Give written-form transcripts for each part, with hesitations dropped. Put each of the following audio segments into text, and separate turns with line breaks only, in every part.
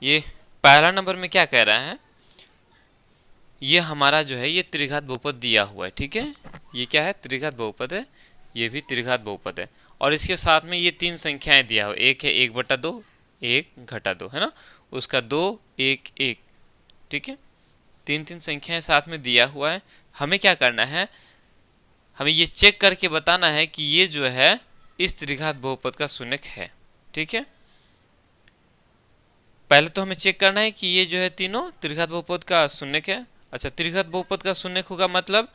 ये पहला नंबर में क्या कह रहा है, ये हमारा जो है ये त्रिघात बहुपद दिया हुआ है, ठीक है। ये क्या है, त्रिघात बहुपद है, ये भी त्रिघात बहुपद है। और इसके साथ में ये तीन संख्याएं दिया हुआ, एक है 1/2, 1-2, है ना, उसका 2, 1, 1, ठीक है। तीन तीन संख्याएं साथ में दिया हुआ है। हमें क्या करना है, हमें ये चेक करके बताना है कि ये जो है इस त्रिघात बहुपद का शून्यक है, ठीक है। पहले तो हमें चेक करना है कि ये जो है तीनों त्रिघात बहुपद का शून्यक है। अच्छा, त्रिघात बहुपद का शून्यक होगा मतलब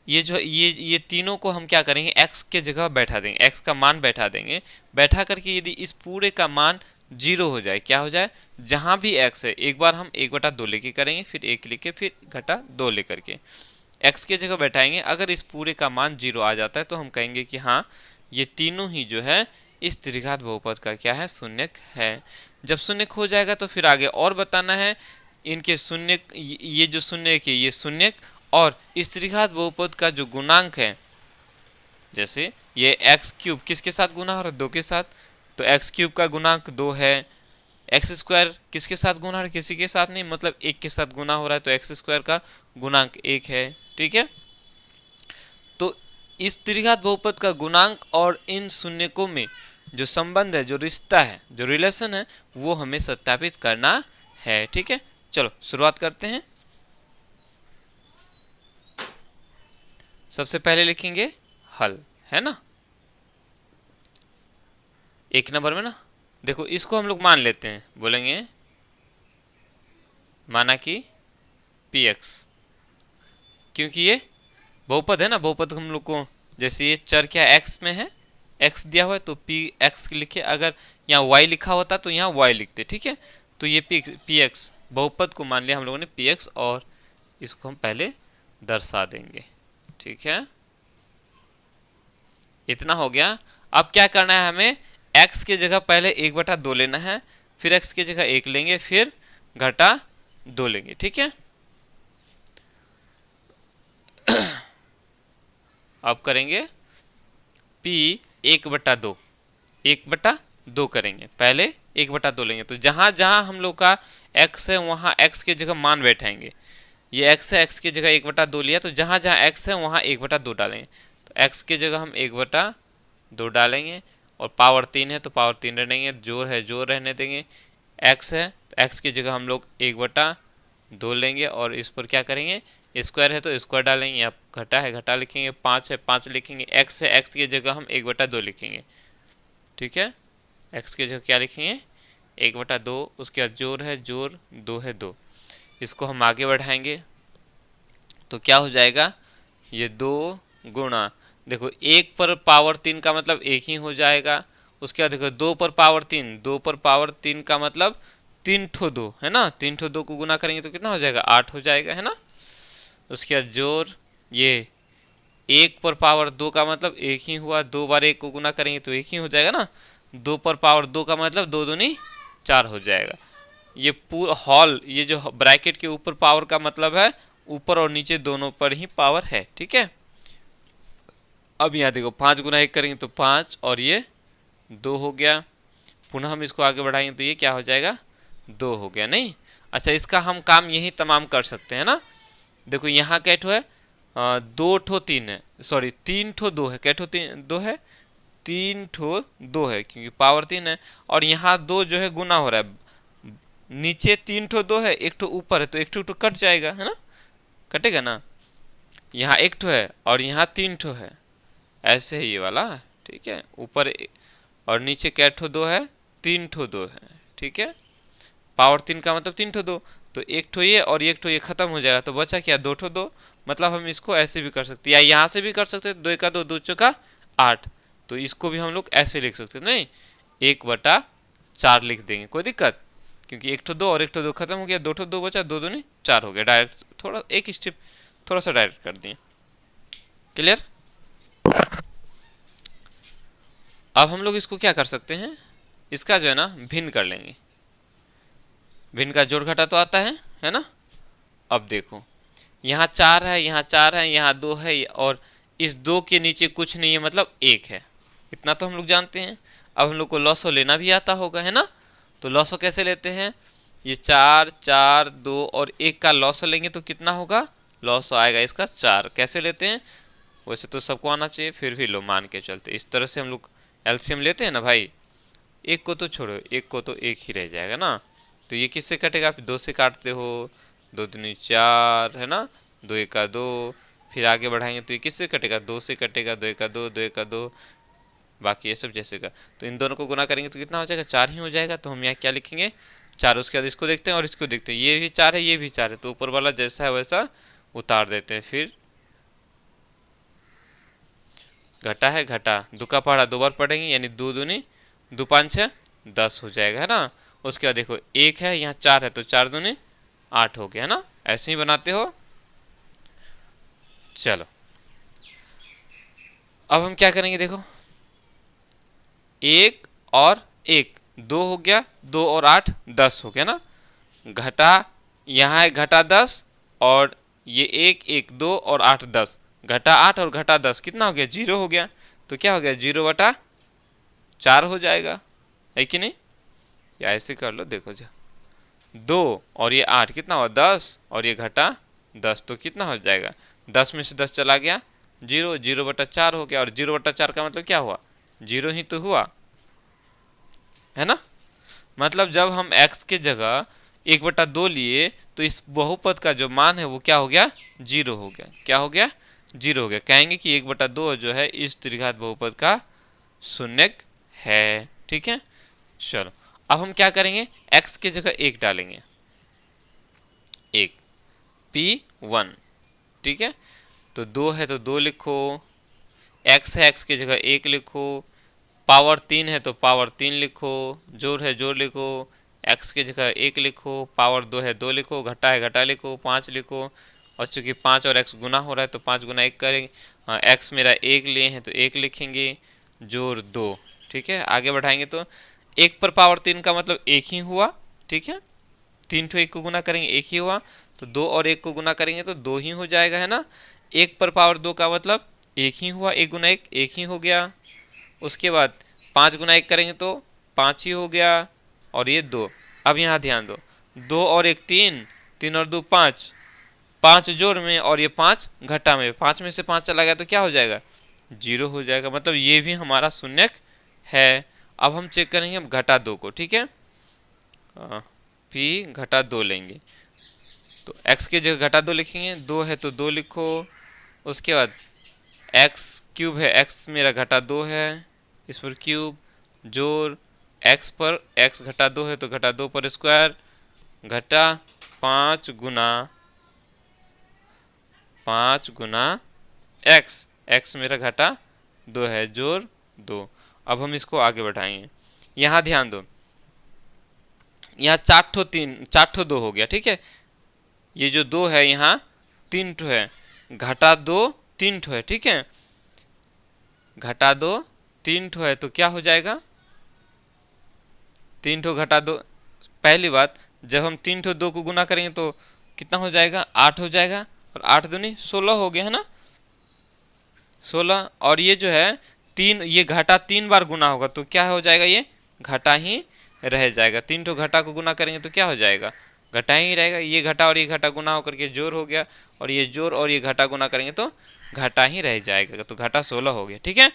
ये जो ये तीनों को हम क्या करेंगे, x के जगह बैठा देंगे, x का मान बैठा देंगे। बैठा करके यदि इस पूरे का मान 0 हो जाए, क्या हो जाए, जहां भी x है, एक बार हम 1/2 लेके करेंगे, फिर 1 लेके, फिर घटा 2 लेकर के x के जगह बैठाएंगे। अगर इस पूरे का मान 0 आ जाता है तो हम कहेंगे कि हाँ, ये तीनों ही जो है इस त्रिघात बहुपद का क्या है, शून्यक है। जब शून्यक हो जाएगा तो फिर आगे और बताना है इनके शून्यक, ये जो शून्यक है ये शून्यक, और इस त्रिघात बहुपद का जो गुणांक है, जैसे ये x³ किसके साथ गुना हो रहा है, 2 के साथ, तो x³ का गुणांक 2 है। x² किसके साथ गुना हो रहा है, किसी के साथ नहीं, मतलब 1 के साथ गुना हो रहा है, तो x² का गुणांक 1 है, ठीक है। तो इस त्रिघात बहुपद का गुणांक और इन शून्यकों में जो संबंध है, जो रिश्ता है, जो रिलेशन है, वो हमें सत्यापित करना है, ठीक है। चलो शुरुआत करते हैं। सबसे पहले लिखेंगे हल, है ना, 1 नंबर में ना। देखो इसको हम लोग मान लेते हैं, बोलेंगे माना कि px, क्योंकि ये बहुपद है ना, बहुपद हम लोग को, जैसे ये चर क्या x में है, x दिया हुआ है तो px लिखे, अगर यहाँ y लिखा होता तो यहाँ y लिखते, ठीक है। तो ये px बहुपद को मान लिया हम लोगों ने px, और इसको हम पहले दर्शा देंगे, ठीक है। इतना हो गया। अब क्या करना है, हमें x के जगह पहले 1/2 लेना है, फिर x के जगह 1 लेंगे, फिर घटा 2 लेंगे, ठीक है। अब करेंगे p 1/2, 1/2 करेंगे, पहले 1/2 लेंगे, तो जहां जहां हम लोग का x है वहां x के जगह मान बैठाएंगे। ये x है, x की जगह 1/2 लिया, तो जहां जहां x है वहां 1/2 डालेंगे। तो x के जगह हम 1/2 डालेंगे, और पावर 3 है तो पावर 3 रहने, जोर है जोर रहने देंगे। x है तो x की जगह हम लोग 1/2 लेंगे, और इस पर क्या करेंगे, स्क्वायर है तो स्क्वायर डालेंगे, या घटा है घटा लिखेंगे, 5 है 5 लिखेंगे, x है x की जगह हम 1/2 लिखेंगे, ठीक है। x की जगह क्या लिखेंगे, 1/2, उसके बाद जोर है जोर, 2 है 2। इसको हम आगे बढ़ाएंगे तो क्या हो जाएगा, ये 2 गुणा, देखो 1 पर पावर 3 का मतलब 1 ही हो जाएगा। उसके बाद देखो 2 पर पावर 3, 2 पर पावर 3 का मतलब 3 ठो 2, है ना, 3 ठो 2 को गुना करेंगे तो कितना हो जाएगा, 8 हो जाएगा, है ना। उसके बाद जोर, ये 1 पर पावर 2 का मतलब 1 ही हुआ, 2 बार 1 को गुना करेंगे तो 1 ही हो जाएगा ना। 2 पर पावर 2 का मतलब 2 दूनी 4 हो जाएगा। ये पूरा हॉल, ये जो ब्रैकेट के ऊपर पावर का मतलब है ऊपर और नीचे दोनों पर ही पावर है, ठीक है। अब यहाँ देखो 5 गुना 1 करेंगे तो 5, और ये 2 हो गया। पुनः हम इसको आगे बढ़ाएंगे तो ये क्या हो जाएगा, 2 हो गया, नहीं। अच्छा, इसका हम काम यही तमाम कर सकते हैं ना। देखो यहाँ कै ठो है, 2 ठो 3 है, सॉरी 3 ठो 2 है, कै ठो 2 है, 3 ठो 2 है, क्योंकि पावर 3 है। और यहाँ 2 जो है गुना हो रहा है, नीचे 3 ठो 2 है, 1 ठो ऊपर है, तो 1 ठो कट जाएगा, है ना, कटेगा ना। यहाँ 1 ठो है और यहाँ 3 ठो है, ऐसे ही ये वाला, ठीक है। ऊपर और नीचे कै ठो 2 है, 3 ठो 2 है, ठीक है। पावर 3 का मतलब 3 ठो 2, तो 1 ठो ये और 1 ठो ये खत्म हो जाएगा, तो बचा क्या, 2 ठो 2। मतलब हम इसको ऐसे भी कर सकते हैं, या यहाँ से भी कर सकते हैं, 2 का 2, 2 चौका 8, तो इसको भी हम लोग ऐसे लिख सकते हैं, नहीं 1/4 लिख देंगे, कोई दिक्कत, क्योंकि 1 ठो 2 और 1 ठो 2 खत्म हो गया, 2 ठो 2 बचा, 2 दूनी 4 हो गया। डायरेक्ट थोड़ा एक स्टेप थोड़ा सा डायरेक्ट कर दिए, क्लियर। अब हम लोग इसको क्या कर सकते हैं, इसका जो है ना भिन्न कर लेंगे। भिन्न का जोड़ घटा तो आता है ना। अब देखो यहाँ 4 है, यहाँ 4 है, यहाँ 2 है, और इस 2 के नीचे कुछ नहीं है, मतलब 1 है, इतना तो हम लोग जानते हैं। अब हम लोग को लॉसो लेना भी आता होगा, है ना। तो लॉसो कैसे लेते हैं, ये 4 4 2 और 1 का लॉस लेंगे तो कितना होगा, लॉस आएगा इसका 4। कैसे लेते हैं, वैसे तो सबको आना चाहिए, फिर भी लो मान के चलते, इस तरह से हम लोग एलसीएम लेते हैं ना भाई। एक को तो छोड़ो, एक को तो एक ही रह जाएगा ना, तो ये किससे कटेगा, फिर 2 से काटते हो, 2 दूनी 4 है ना, 2 एका 2, फिर आगे बढ़ाएंगे तो ये किससे कटेगा, 2 से कटेगा, 2 एका 2, 2 एका 2, बाकी ये सब जैसे का। तो इन दोनों को गुना करेंगे तो कितना हो जाएगा, 4 ही हो जाएगा। तो हम यहाँ क्या लिखेंगे, 4। उसके बाद इसको देखते हैं और इसको देखते हैं, ये भी 4 है, ये भी 4 है, तो ऊपर वाला जैसा है वैसा उतार देते हैं। फिर घटा है, घटा, दो का पहाड़ा 2 बार पढ़ेंगे, यानी 2 दूनी 2 5 6 10 हो जाएगा, है ना। उसके बाद देखो 1 है, यहाँ 4 है, तो 4 दूनी 8 हो गया, है ना। ऐसे ही बनाते हो। चलो अब हम क्या करेंगे, देखो 1 और 1 2 हो गया, 2 और 8 10 हो गया ना। घटा, यहाँ है घटा 10 और ये 1 1 2 और 8 10, घटा 8 और घटा 10 कितना हो गया, 0 हो गया। तो क्या हो गया, 0/4 हो जाएगा, है कि नहीं। या ऐसे कर लो, देखो जा 2 और ये 8 कितना हुआ, 10 और ये घटा 10, तो कितना हो जाएगा, 10 में से 10 चला गया, 0, 0/4 हो गया। और 0/4 का मतलब क्या हुआ, 0 ही तो हुआ, है ना। मतलब जब हम x के जगह 1/2 लिए तो इस बहुपद का जो मान है वो क्या हो गया, 0 हो गया। क्या हो गया, 0 हो गया। कहेंगे कि 1/2 जो है इस त्रिघात बहुपद का शून्यक है, ठीक है। चलो अब हम क्या करेंगे, x के जगह 1 डालेंगे, 1 P1, ठीक है। तो 2 है तो 2 लिखो, x है x की जगह 1 लिखो, पावर 3 है तो पावर 3 लिखो, जोड़ है जोड़ लिखो, x की जगह 1 लिखो, पावर 2 है 2 लिखो, घटा है घटा लिखो, 5 लिखो। और चूंकि 5 और x गुना हो रहा है तो 5 गुना 1 करेंगे, हाँ x मेरा 1 लिए हैं तो 1 लिखेंगे, जोड़ 2, ठीक है। आगे बढ़ाएंगे तो 1 पर पावर 3 का मतलब 1 ही हुआ, ठीक है। 3 ठो 1 को गुना करेंगे 1 ही हुआ, तो 2 और 1 को गुना करेंगे तो 2 ही हो जाएगा, है ना। 1 पर पावर 2 का मतलब 1 ही हुआ, 1 गुना 1 1 ही हो गया। उसके बाद 5 गुना 1 करेंगे तो 5 ही हो गया, और ये 2। अब यहाँ ध्यान दो, 2 और 1 3, 3 और 2 5, 5 जोड़ में और ये 5 घटा में, 5 में से 5 चला गया तो क्या हो जाएगा, 0 हो जाएगा। मतलब ये भी हमारा शून्यक है। अब हम चेक करेंगे अब घटा 2 को, ठीक है। P घटा 2 लेंगे तो x की जगह घटा 2 लिखेंगे, 2 है तो 2 लिखो। उसके बाद x³ है, x मेरा घटा 2 है, इस पर क्यूब, जोड़ x पर x घटा 2 है तो घटा 2 पर स्क्वायर, घटा 5 गुना x, x मेरा घटा 2 है, जोड़ 2। अब हम इसको आगे बढ़ाएंगे, यहाँ ध्यान दो, यहाँ 4 ठो 2 हो गया, ठीक है। ये जो 2 है यहाँ 3 ठो है, घटा 2 3 ठो है, ठीक है। घटा 2 3 ठो है तो क्या हो जाएगा, 3 ठो घटा 2, पहली बात जब हम 3 ठो 2 को गुना करेंगे तो कितना हो जाएगा, 8 हो जाएगा, और 8 दूनी 16 हो गया, है ना, 16। और ये जो है 3, ये घटा 3 बार गुना होगा तो क्या हो जाएगा, ये घटा ही रह जाएगा। 3 ठो घटा को गुना करेंगे तो क्या हो जाएगा, घटा ही रहेगा। ये घटा और ये घटा गुना होकर के जोड़ हो गया, और ये जोड़ और ये घटा गुना करेंगे तो घटा ही रह जाएगा, तो घटा 16 हो गया, ठीक है।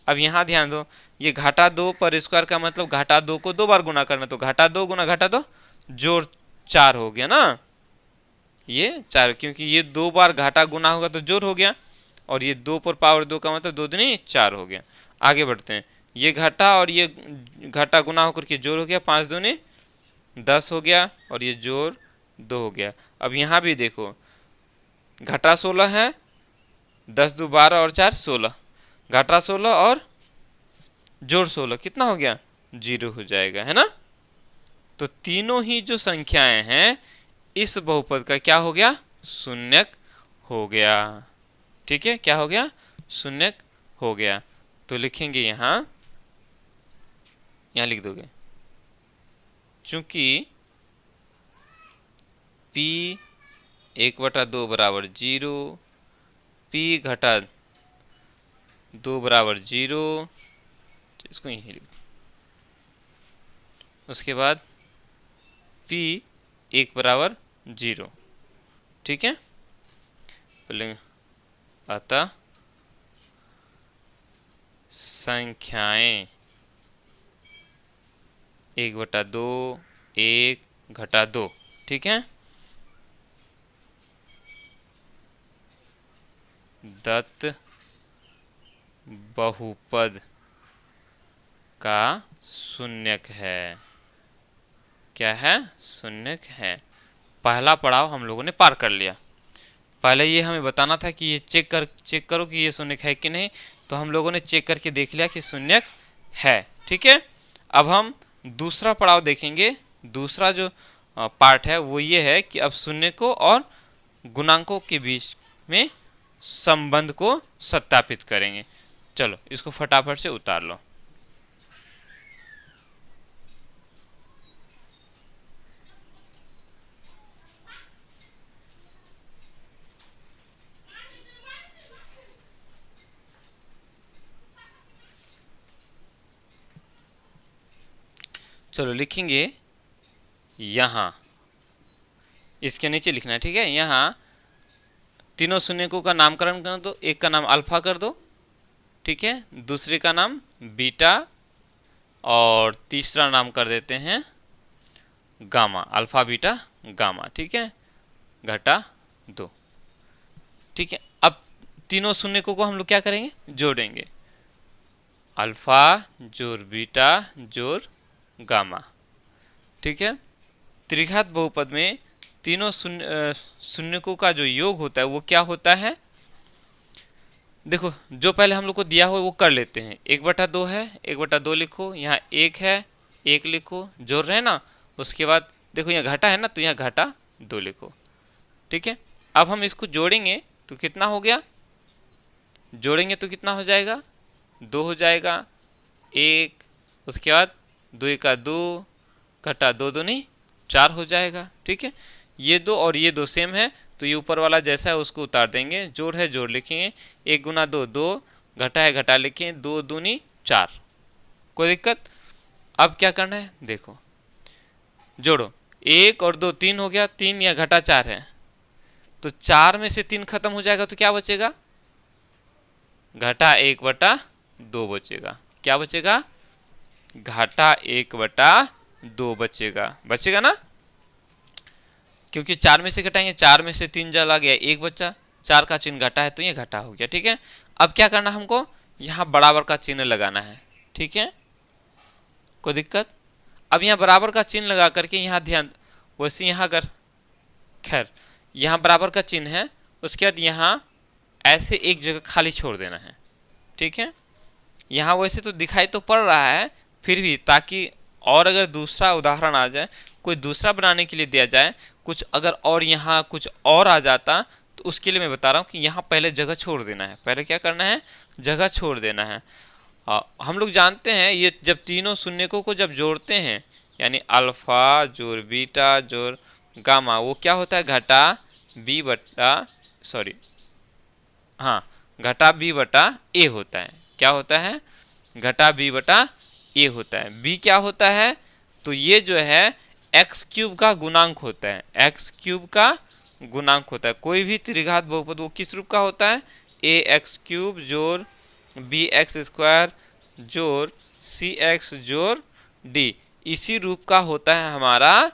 अब यहाँ ध्यान दो, ये घटा 2 पर स्क्वायर का मतलब घटा 2 को 2 बार गुना करना, तो घटा 2 गुना घटा 2 जोड़ 4 हो गया ना, ये 4, क्योंकि ये 2 बार घाटा गुना होगा तो जोड़ हो गया, और ये 2 पर पावर 2 का मतलब 2 दूनी 4 हो गया। आगे बढ़ते हैं, ये घटा और ये घटा गुना होकर के जोड़ हो गया, 5 दूनी 10 हो गया, और ये जोड़ 2 हो गया। अब यहाँ भी देखो, घटा 16 है, 10 2 12 और 4 16, घटा 16 और जोड़ 16 कितना हो गया, 0 हो जाएगा, है ना। तो तीनों ही जो संख्याएं हैं इस बहुपद का क्या हो गया, शून्यक हो गया, ठीक है। क्या हो गया, शून्यक हो गया। तो लिखेंगे यहाँ लिख दोगे, चूंकि P 1/2 बराबर 0, P घटा 2 बराबर 0, तो इसको यही लिख दो। उसके बाद P 1 बराबर 0। ठीक है, बोलेंगे अतः संख्याएं 1/2 1 घटा 2। ठीक है, दत्त बहुपद का शून्यक है। क्या है? शून्यक है। पहला पड़ाव हम लोगों ने पार कर लिया। पहले ये हमें बताना था कि ये चेक करो कि ये शून्यक है कि नहीं, तो हम लोगों ने चेक करके देख लिया कि शून्यक है। ठीक है, अब हम दूसरा पड़ाव देखेंगे। दूसरा जो पार्ट है वो ये है कि अब शून्यकों और गुणांकों के बीच में संबंध को सत्यापित करेंगे। चलो इसको फटाफट से उतार लो। चलो लिखेंगे यहाँ, इसके नीचे लिखना है। ठीक है, यहाँ तीनों शून्यकों का नामकरण कर दो। एक का नाम अल्फा कर दो, ठीक है, दूसरे का नाम बीटा, और तीसरा नाम कर देते हैं गामा। Alpha beta gamma. ठीक है, घटा 2। ठीक है, अब तीनों शून्यकों को हम लोग क्या करेंगे? जोड़ेंगे। अल्फा जोड़ बीटा जोड़ गामा। ठीक है, त्रिघात बहुपद में तीनों शून्यकों का जो योग होता है वो क्या होता है? देखो, जो पहले हम लोग को दिया हो वो कर लेते हैं। 1/2 है, 1/2 लिखो, यहाँ 1 है, 1 लिखो, जोड़ रहे हैं ना। उसके बाद देखो यहाँ घटा है ना, तो यहाँ घटा 2 लिखो। ठीक है, अब हम इसको जोड़ेंगे तो कितना हो गया? जोड़ेंगे तो कितना हो जाएगा? 2 हो जाएगा। 1, उसके बाद 2 का 2, घटा 2 दूनी 4 हो जाएगा। ठीक है, ये 2 और ये 2 सेम है, तो ये ऊपर वाला जैसा है उसको उतार देंगे। जोड़ है जोड़ लिखेंगे। 1 गुना 2 2, घटा है घटा लिखेंगे। 2 दूनी 4। कोई दिक्कत? अब क्या करना है देखो, जोड़ो। 1 और 2 3 हो गया, 3 या घटा 4 है, तो 4 में से 3 खत्म हो जाएगा, तो क्या बचेगा? घटा 1/2 बचेगा। क्या बचेगा? घाटा 1/2 बचेगा। बचेगा ना, क्योंकि 4 में से घटाएंगे, 4 में से 3 चला गया, 1 बचा, 4 का चिन्ह घटा है तो ये घटा हो गया। ठीक है, अब क्या करना हमको? यहाँ बराबर का चिन्ह लगाना है। ठीक है, कोई दिक्कत? अब यहाँ बराबर का चिन्ह लगा करके यहाँ ध्यान, वैसे यहाँ अगर खैर यहाँ बराबर का चिन्ह है, उसके बाद यहाँ ऐसे एक जगह खाली छोड़ देना है। ठीक है, यहाँ वैसे तो दिखाई तो पड़ रहा है, फिर भी ताकि और अगर दूसरा उदाहरण आ जाए, कोई दूसरा बनाने के लिए दिया जाए, कुछ अगर और यहाँ कुछ और आ जाता, तो उसके लिए मैं बता रहा हूँ कि यहाँ पहले जगह छोड़ देना है। पहले क्या करना है? जगह छोड़ देना है। हम लोग जानते हैं ये जब तीनों शून्यकों को जब जोड़ते हैं, यानी अल्फा जोड़ बीटा जोड़ गामा, वो क्या होता है? घटा बी बटा सॉरी हाँ घटा बी बटा ए होता है। क्या होता है? घटा बी बटा ए होता है। बी क्या होता है? तो ये जो है एक्स क्यूब का गुणांक होता है। एक्स क्यूब का गुणांक होता है। कोई भी त्रिघात बहुपद वो किस रूप का होता है? ए एक्स क्यूब जोड़ बी एक्स स्क्वायर जोड़ सी एक्स जोड़ डी, इसी रूप का होता है हमारा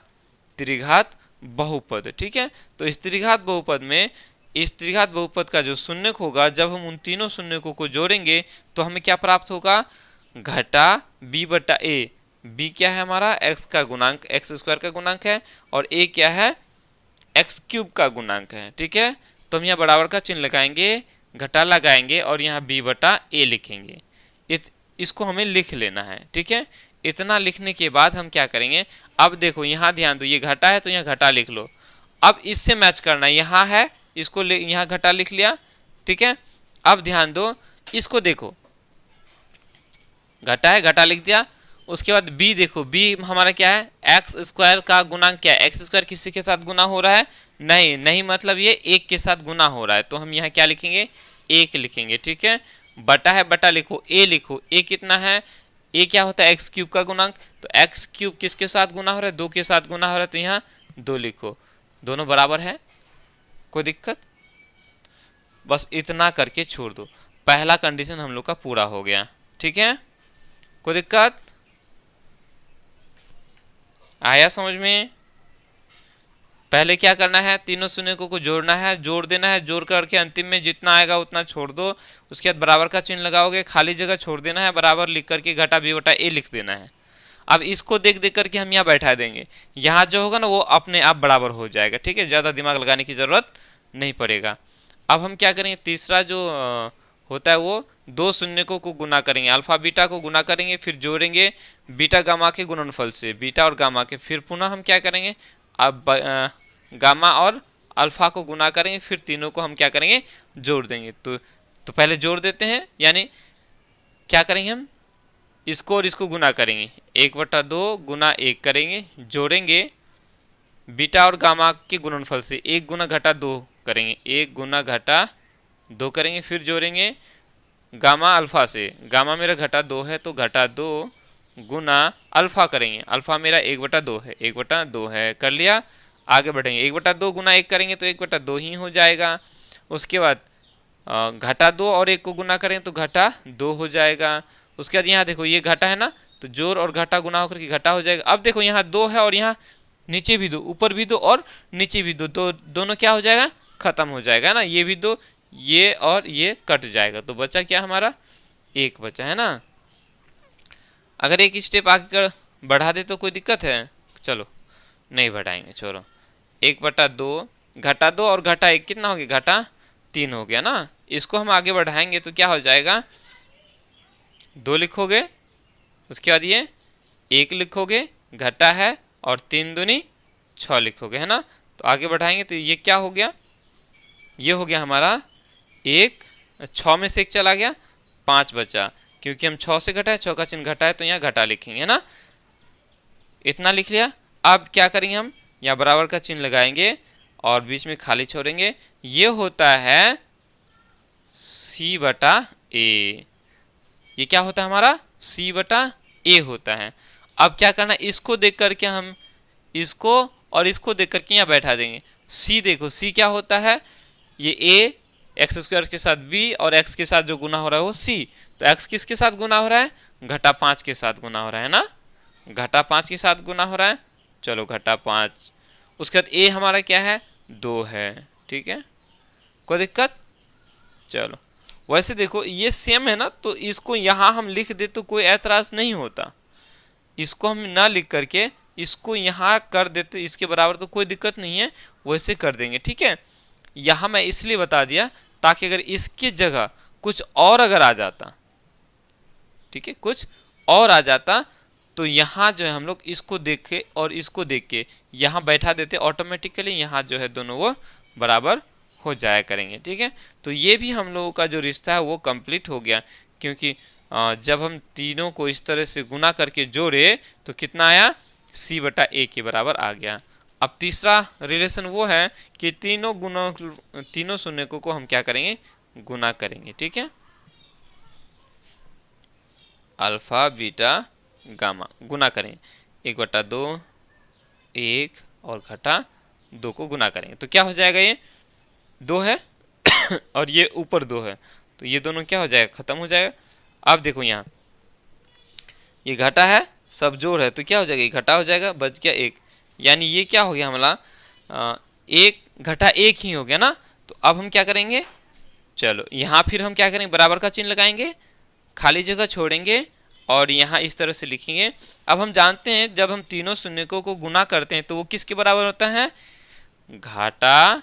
त्रिघात बहुपद। ठीक है, तो इस त्रिघात बहुपद में इस त्रिघात बहुपद का जो शून्यक होगा, जब हम उन तीनों शून्यकों को जोड़ेंगे तो हमें क्या प्राप्त होगा? घटा बी बटा ए। बी क्या है हमारा? एक्स का गुणांक, एक्स स्क्वायर का गुणांक है, और ए क्या है? एक्स क्यूब का गुणांक है। ठीक है, तो हम यहाँ बराबर का चिन्ह लगाएंगे, घटा लगाएंगे, और यहाँ बी बटा ए लिखेंगे। इसको हमें लिख लेना है। ठीक है, इतना लिखने के बाद हम क्या करेंगे? अब देखो यहाँ ध्यान दो, ये घटा है तो यहाँ घटा लिख लो। अब इससे मैच करना, यहाँ है, इसको यहाँ घटा लिख लिया। ठीक है, अब ध्यान दो, इसको देखो, घटा है घटा लिख दिया। उसके बाद बी देखो, बी हमारा क्या है? एक्स स्क्वायर का गुणांक क्या है? एक्स स्क्वायर किसी के साथ गुना हो रहा है? नहीं, नहीं मतलब ये एक के साथ गुना हो रहा है, तो हम यहाँ क्या लिखेंगे? एक लिखेंगे। ठीक है, बटा है बटा लिखो, ए लिखो। ए कितना है? ए क्या होता है? एक्स क्यूब का गुणांक। तो एक्स क्यूब किसके साथ गुना हो रहा है? 2 के साथ गुना हो रहा है, तो यहाँ 2 लिखो, दोनों बराबर है, कोई दिक्कत? बस इतना करके छोड़ दो, पहला कंडीशन हम लोग का पूरा हो गया। ठीक है, कोई दिक्कत आया समझ में? पहले क्या करना है, तीनों शून्यकों को जोड़ना है, जोड़ देना है, जोड़ करके अंतिम में जितना आएगा उतना छोड़ दो, उसके बाद बराबर का चिन्ह लगाओगे, खाली जगह छोड़ देना है, बराबर लिख करके घटा b बटा a लिख देना है। अब इसको देख देख करके हम यहाँ बैठा देंगे, यहाँ जो होगा ना वो अपने आप बराबर हो जाएगा। ठीक है, ज़्यादा दिमाग लगाने की ज़रूरत नहीं पड़ेगा। अब हम क्या करेंगे, तीसरा जो होता है वो 2 शून्यकों को गुना करेंगे, अल्फा बीटा को गुना करेंगे, फिर जोड़ेंगे बीटा गामा के गुणनफल से, बीटा और गामा के, फिर पुनः हम क्या करेंगे, अब गामा और अल्फा को गुना करेंगे, फिर तीनों को हम क्या करेंगे, जोड़ देंगे। तो पहले जोड़ देते हैं, यानी क्या करेंगे हम, इसको और इसको गुना करेंगे, 1/2 गुना 1 करेंगे, जोड़ेंगे बीटा और गामा के गुणनफल से, 1 गुना घटा 2 करेंगे, 1 गुना घटा 2 करेंगे, फिर जोड़ेंगे गामा अल्फा से, गामा मेरा घटा 2 है तो घटा 2 गुना अल्फा करेंगे, अल्फा मेरा 1/2 है, 1/2 है, कर लिया। आगे बढ़ेंगे, 1/2 गुना 1 करेंगे तो 1/2 ही हो जाएगा। उसके बाद घटा 2 और 1 को गुना करें तो घटा 2 हो जाएगा। उसके बाद यहाँ देखो ये घटा है ना, तो जोड़ और घटा गुना होकर के घटा हो जाएगा। अब देखो यहाँ 2 है और यहाँ नीचे भी 2, ऊपर भी 2 और नीचे भी 2, तो दोनों क्या हो जाएगा, खत्म हो जाएगा ना, ये भी 2, ये और ये कट जाएगा, तो बचा क्या हमारा, 1 बचा है ना। अगर एक स्टेप आगे कर बढ़ा दे तो कोई दिक्कत है? चलो नहीं बढ़ाएंगे, छोड़ो। 1/2 घटा 2 और घटा 1 कितना हो गया, घटा 3 हो गया ना। इसको हम आगे बढ़ाएंगे तो क्या हो जाएगा, 2 लिखोगे, उसके बाद ये 1 लिखोगे, घटा है, और 3 दूनी 6 लिखोगे, है ना। तो आगे बढ़ाएंगे तो ये क्या हो गया, ये हो गया हमारा 1, 6 में से 1 चला गया, 5 बचा, क्योंकि हम 6 से घटा है, 6 का चिन्ह घटा है तो यहाँ घटा लिखेंगे, है ना। इतना लिख लिया। अब क्या करेंगे, हम यहाँ बराबर का चिन्ह लगाएंगे और बीच में खाली छोड़ेंगे, ये होता है c/a, ये क्या होता है हमारा, c/a होता है। अब क्या करना, इसको देख करके हम इसको और इसको देख करके यहाँ बैठा देंगे। c देखो, c क्या होता है, ये a x² के साथ b और x के साथ जो गुना हो रहा है वो c, तो x किसके साथ गुना हो रहा है, घटा 5 के साथ गुना हो रहा है ना, घटा 5 के साथ गुना हो रहा है। चलो घटा 5, उसके बाद a हमारा क्या है, 2 है। ठीक है, कोई दिक्कत? चलो वैसे देखो ये सेम है ना, तो इसको यहाँ हम लिख दे तो कोई ऐतराज नहीं होता, इसको हम ना लिख करके इसको यहाँ कर देते इसके बराबर तो कोई दिक्कत नहीं है, वैसे कर देंगे। ठीक है, यहाँ मैं इसलिए बता दिया ताकि अगर इसकी जगह कुछ और अगर आ जाता, ठीक है, कुछ और आ जाता तो यहाँ जो है हम लोग इसको देख के और इसको देख के यहाँ बैठा देते, ऑटोमेटिकली यहाँ जो है दोनों वो बराबर हो जाया करेंगे। ठीक है, तो ये भी हम लोगों का जो रिश्ता है वो कंप्लीट हो गया, क्योंकि जब हम तीनों को इस तरह से गुना करके जोड़े तो कितना आया, c/a के बराबर आ गया। अब तीसरा रिलेशन वो है कि तीनों शून्यकों को हम क्या करेंगे, गुना करेंगे। ठीक है, अल्फा बीटा गामा गुना करें, 1/2 1 और घटा 2 को गुना करेंगे तो क्या हो जाएगा, ये 2 है और ये ऊपर 2 है, तो ये दोनों क्या हो जाएगा, खत्म हो जाएगा। अब देखो यहाँ ये घटा है, सब जोड़ है, तो क्या हो जाएगा, ये घटा हो जाएगा, बच गया 1, यानी ये क्या हो गया हमारा 1 घटा 1 ही हो गया ना। तो अब हम क्या करेंगे, चलो यहाँ फिर हम क्या करेंगे, बराबर का चिन्ह लगाएंगे, खाली जगह छोड़ेंगे और यहाँ इस तरह से लिखेंगे। अब हम जानते हैं जब हम तीनों शून्यकों को गुना करते हैं तो वो किसके बराबर होता है, घटा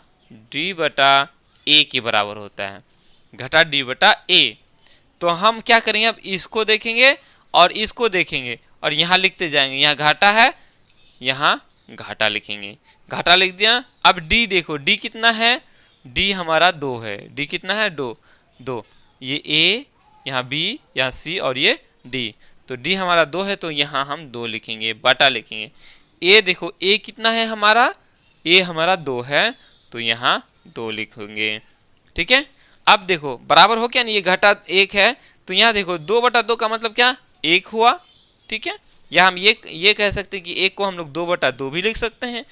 d/a के बराबर होता है, घटा d/a। तो हम क्या करेंगे, अब इसको देखेंगे और इसको देखेंगे और यहाँ लिखते जाएंगे, यहाँ घाटा है, यहाँ घाटा लिखेंगे, घाटा लिख दिया। अब d देखो, d कितना है, d हमारा 2 है, d कितना है, 2, ये a, यहाँ b, यहाँ c और ये d, तो d हमारा 2 है तो यहाँ हम 2 लिखेंगे, बटा लिखेंगे। a देखो, a कितना है हमारा, a हमारा 2 है तो यहाँ 2 लिखेंगे। ठीक है, अब देखो बराबर हो क्या नहीं, ये घटा 1 है तो यहाँ देखो 2/2 का मतलब क्या, 1 हुआ। ठीक है, या हम ये कह सकते हैं कि 1 को हम लोग 2/2 भी लिख सकते हैं,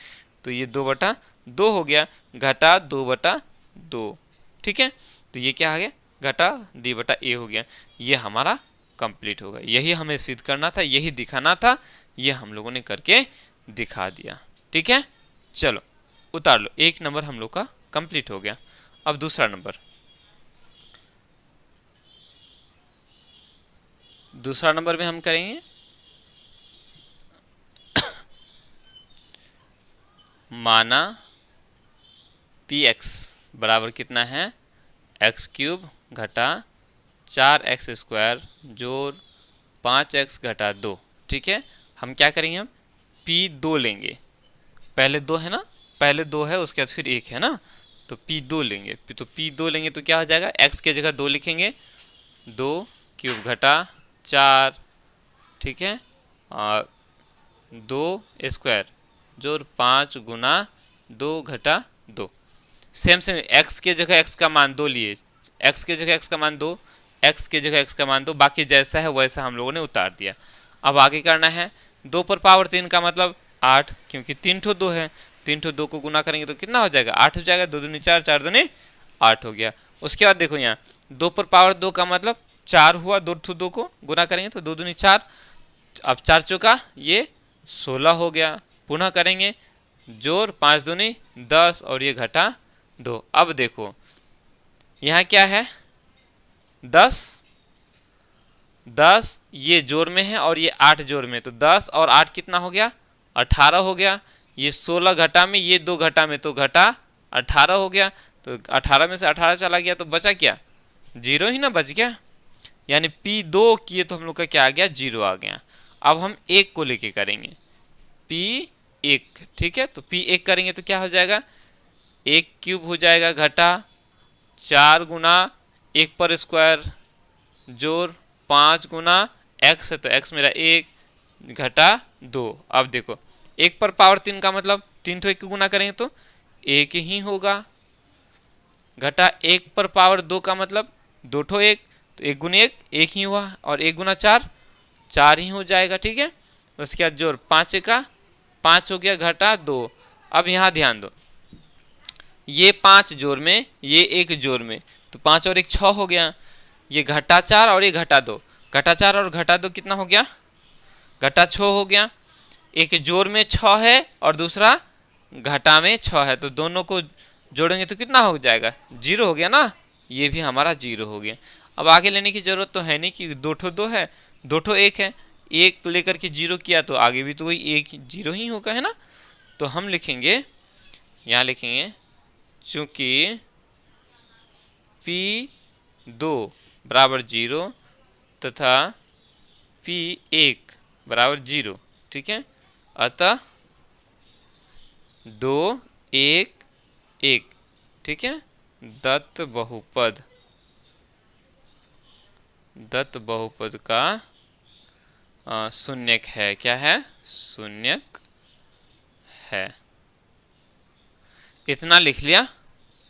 तो ये 2/2 हो गया, घटा 2/2, ठीक है। तो ये क्या आ गया, घटा d/a हो गया। ये हमारा कंप्लीट होगा। यही हमें सिद्ध करना था, यही दिखाना था, ये हम लोगों ने करके दिखा दिया, ठीक है। चलो उतार लो, 1 नंबर हम लोग का कंप्लीट हो गया। अब दूसरा नंबर में हम करेंगे माना px बराबर कितना है, x³ घटा 4x² जोड़ 5x घटा 2, ठीक है। हम क्या करेंगे, हम p2 लेंगे, पहले 2 है ना, पहले 2 है उसके बाद फिर 1 है ना, तो p2 लेंगे। तो p2 लेंगे तो क्या हो जाएगा, x के जगह 2 लिखेंगे, 2³ घटा 4, ठीक है, और 2² जोड़ 5 गुना 2 घटा 2। सेम x के जगह x का मान 2 लिए, x के जगह x का मान 2, x के जगह x का मान 2, बाकी जैसा है वैसा हम लोगों ने उतार दिया। अब आगे करना है 2 पर पावर 3 का मतलब 8, क्योंकि 3 ठो 2 है, 3 ठो 2 को गुना करेंगे तो कितना हो जाएगा, 8 हो जाएगा, 2 दूनी 4, 4 दूनी 8 हो गया। उसके बाद देखो यहाँ 2 पर पावर 2 का मतलब 4 हुआ, 2 ठो 2 को गुना करेंगे तो 2 दूनी 4, अब 4 चौका ये 16 हो गया। पुनः करेंगे जोड़ 5 दूनी 10 और ये घटा 2। अब देखो यहाँ क्या है, 10 ये जोड़ में है और ये 8 जोड़ में, तो 10 और 8 कितना हो गया, 18 हो गया। ये 16 घटा में, ये 2 घटा में, तो घटा 18 हो गया। तो 18 में से 18 चला गया तो बचा क्या, 0 ही ना बच गया, यानी p2 किए तो हम लोग का क्या आ गया, 0 आ गया। अब हम 1 को लेके करेंगे, p1, ठीक है। तो p1 करेंगे तो क्या हो जाएगा, 1³ हो जाएगा घटा 4 गुना 1 पर स्क्वायर जोड़ 5 गुना x है तो x मेरा 1 घटा 2। अब देखो 1 पर पावर 3 का मतलब 3 ठो 1 को गुना करेंगे तो 1 ही होगा, घटा 1 पर पावर 2 का मतलब 2 ठो 1, तो 1 गुना 1 1 ही हुआ, और 1 गुना 4 4 ही हो जाएगा, ठीक है। उसके बाद जोड़ 5 का 5 हो गया घटा 2। अब यहाँ ध्यान दो, ये 5 जोड़ में, ये 1 जोड़ में, तो 5 और 1 6 हो गया, ये घटा 4 और ये घटा 2, घटा 4 और घटा 2 कितना हो गया, घटा 6 हो गया। एक जोड़ में 6 है और दूसरा घटा में 6 है, तो दोनों को जोड़ेंगे तो कितना हो जाएगा, 0 हो गया ना, ये भी हमारा 0 हो गया। अब आगे लेने की जरूरत तो है नहीं कि 2 ठो 2 है, 2 ठो 1 है, 1 लेकर के 0 किया तो आगे भी तो वही 1 0 ही होगा, है ना। तो हम लिखेंगे, यहाँ लिखेंगे चूंकि p2 बराबर 0 तथा p1 बराबर 0, ठीक है, अतः 2 1 1, ठीक है, दत्त बहुपद का शून्यक है, क्या है, शून्यक है। इतना लिख लिया,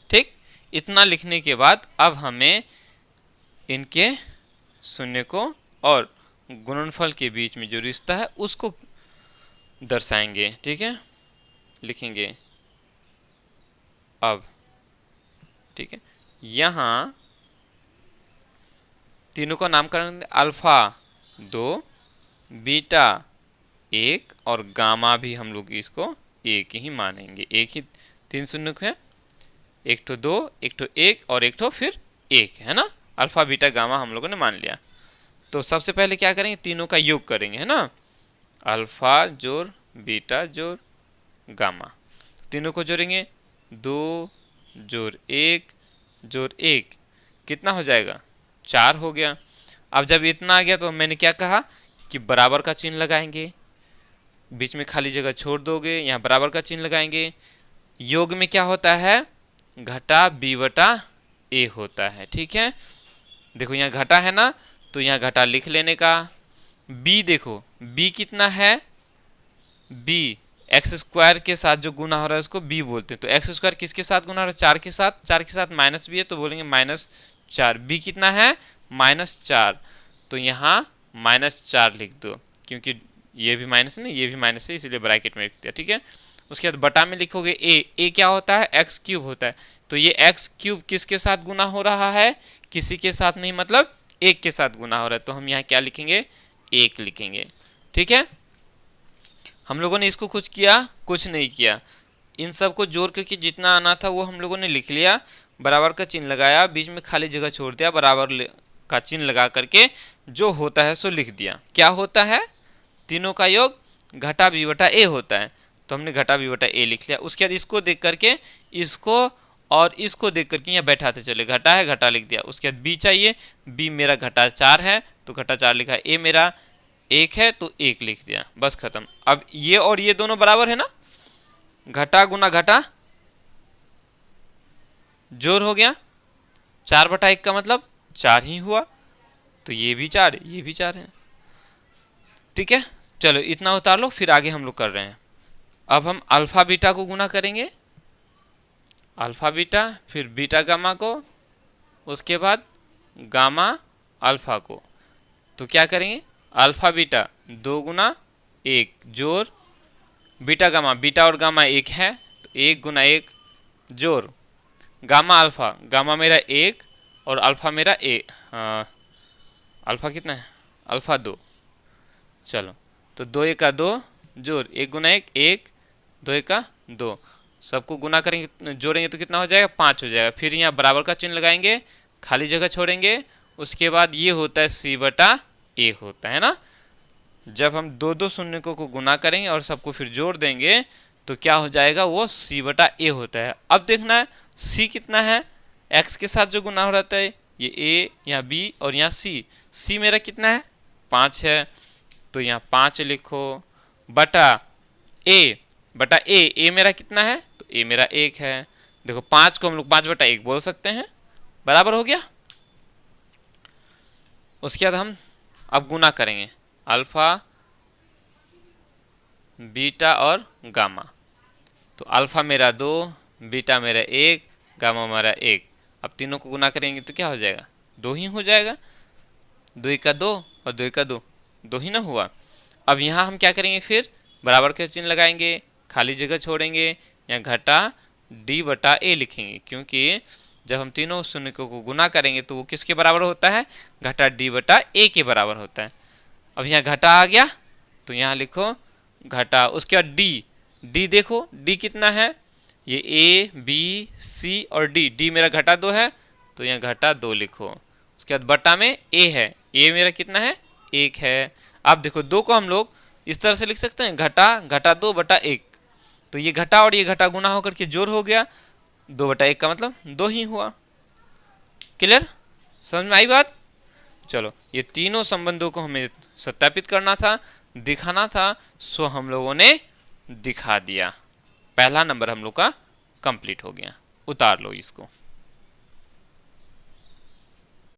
ठीक। इतना लिखने के बाद अब हमें इनके शून्य को और गुणनफल के बीच में जो रिश्ता है उसको दर्शाएंगे, ठीक है। लिखेंगे अब, ठीक है, यहाँ तीनों का नामकरण अल्फा 2, बीटा 1 और गामा भी हम लोग इसको 1 ही मानेंगे, एक ही 3 शून्य है, 1 ठो 2, 1 ठो 1 और 1 ठो फिर 1, है ना। अल्फा बीटा गामा हम लोगों ने मान लिया। तो सबसे पहले क्या करेंगे, तीनों का योग करेंगे, है ना, अल्फा जोड़ बीटा जोड़ गामा, तीनों को जोड़ेंगे, 2 जोड़ 1 जोड़ 1 कितना हो जाएगा, 4 हो गया। अब जब इतना आ गया तो मैंने क्या कहा कि बराबर का चिन्ह लगाएंगे, बीच में खाली जगह छोड़ दोगे, यहाँ बराबर का चिन्ह लगाएंगे। योग में क्या होता है, घटा b/a होता है, ठीक है। देखो यहाँ घटा है ना, तो यहाँ घटा लिख लेने का। b देखो, b कितना है, b x² के साथ जो गुना हो रहा है उसको b बोलते हैं। तो x² किसके साथ गुना हो रहा है, 4 के साथ, 4 के साथ माइनस भी है तो बोलेंगे -4। b कितना है, -4, तो यहाँ -4 लिख दो, क्योंकि ये भी माइनस है ना, ये भी माइनस है, इसलिए ब्रैकेट में लिख दिया, ठीक है। उसके बाद बटा में लिखोगे ए क्या होता है, एक्स क्यूब होता है। तो ये एक्स क्यूब किसके साथ गुना हो रहा है, किसी के साथ नहीं, मतलब एक के साथ गुना हो रहा है। तो हम यहाँ क्या लिखेंगे, एक लिखेंगे। ठीक है, हम लोगों ने इसको कुछ किया, कुछ नहीं किया, इन सब को जोड़ करके जितना आना था वो हम लोगों ने लिख लिया, बराबर का चिन्ह लगाया, बीच में खाली जगह छोड़ दिया, बराबर का चिन्ह लगा करके जो होता है सो लिख दिया। क्या होता है, तीनों का योग घटा बी बटा ए होता है, तो हमने घटा बी बटा ए लिख लिया। उसके बाद इसको देख करके, इसको और इसको देख करके यहाँ बैठाते चले, घटा है घटा लिख दिया। उसके बाद बी चाहिए, बी मेरा घटा 4 है तो घटा 4 लिखा, ए मेरा 1 है तो 1 लिख दिया, बस खत्म। अब ये और ये दोनों बराबर है ना, घटा गुना घटा जोड़ हो गया, 4 बटा 1 का मतलब 4 ही हुआ, तो ये भी 4 ये भी 4 है। ठीक है, चलो इतना उतार लो, फिर आगे हम लोग कर रहे हैं। अब हम अल्फा बीटा को गुना करेंगे, अल्फा बीटा, फिर बीटा गामा को, उसके बाद गामा अल्फा को। तो क्या करेंगे, अल्फा बीटा 2 गुना 1 जोड़ बीटा गामा, बीटा और गामा 1 है तो 1 गुना 1 जोड़ गामा अल्फा, गामा मेरा 1 और अल्फा मेरा अल्फा कितना है, अल्फा 2। चलो तो 2 1 का 2 जोड़ 1 गुना 1 1, 2 1 का 2, सबको गुना करेंगे जोड़ेंगे तो कितना हो जाएगा, 5 हो जाएगा। फिर यहाँ बराबर का चिन्ह लगाएंगे, खाली जगह छोड़ेंगे, उसके बाद ये होता है सी बटा ए होता है ना। जब हम दो दो शून्य को गुना करेंगे और सबको फिर जोड़ देंगे तो क्या हो जाएगा, वो सी बटा ए होता है। अब देखना है सी कितना है, एक्स के साथ जो गुना हो रहता है, ये ए, यहाँ बी और यहाँ सी। सी मेरा कितना है, 5 है, तो यहाँ 5 लिखो, बटा ए, बटा ए मेरा कितना है, तो ए मेरा 1 है। देखो 5 को हम लोग 5 बटा 1 बोल सकते हैं, बराबर हो गया। उसके बाद हम अब गुना करेंगे अल्फा बीटा और गामा। तो अल्फा मेरा 2, बीटा मेरा 1, गामा मेरा 1। अब तीनों को गुना करेंगे तो क्या हो जाएगा, 2 ही हो जाएगा, 2 1 का 2 और 2 1 का 2, 2 ही ना हुआ। अब यहाँ हम क्या करेंगे, फिर बराबर का चिन्ह लगाएंगे, खाली जगह छोड़ेंगे, यहाँ घटा डी बटा ए लिखेंगे, क्योंकि जब हम तीनों शून्य को गुना करेंगे तो वो किसके बराबर होता है, घटा डी बटा ए के बराबर होता है। अब यहाँ घटा आ गया तो यहाँ लिखो घटा, उसके बाद डी, डी देखो डी कितना है, ये ए बी सी और डी, डी मेरा घटा 2 है तो यहाँ घटा 2 लिखो। उसके बाद बटा में ए है, ए मेरा कितना है, 1 है। अब देखो 2 को हम लोग इस तरह से लिख सकते हैं, घटा 2 बटा 1, तो ये घटा और ये घटा गुना होकर के जोड़ हो गया, 2 बटा 1 का मतलब 2 ही हुआ। क्लियर, समझ में आई बात। चलो ये तीनों संबंधों को हमें सत्यापित करना था, दिखाना था, सो हम लोगों ने दिखा दिया। पहला नंबर हम लोग का कंप्लीट हो गया, उतार लो इसको।